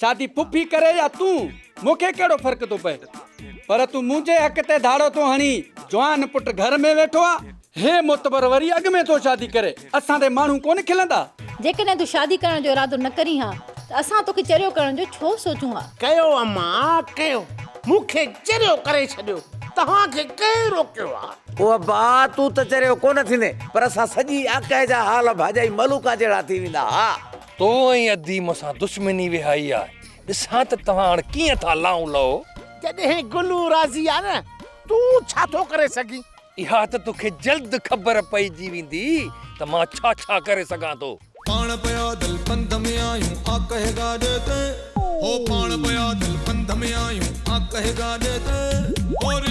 शादी पुफी करे या तू मूंखे कहिड़ो फर्क थो पए पर तू मुंहिंजे हक़ ते धाड़ो तो हणी जवान पुट घर में वेठो आहे हे मोतबर वरी अॻ में तो शादी करे असां ते माण्हू कोन खिलंदा जेकॾहिं तूं शादी करण जो इरादो न करी हा त असां तोखे चरियो करण जो छो सोचूं हा कयो अम्मा कयो मूंखे चरियो करे छॾियो तव्हांखे केरु रोकियो आहे ओ बा तू त चरियो कोन थींदे पर असां सॼी आकाए जा हाल भाॼाई मलूका जहिड़ा थी वेंदा हा तो ऐं अदी मूंसां दुश्मनी विहाई आहे ॾिसां त तव्हां हाणे कीअं था लाऊं लहो जॾहिं गुलू राज़ी आहे न तूं छा थो करे सघीं इहा त तोखे जल्द ख़बर पइजी वेंदी त मां छा छा करे सघां थो पाण पिया दिल पंध में आयूं आ कहे गाॾे ते हो पाण पिया दिल पंध में आयूं आ कहे गाॾे ते और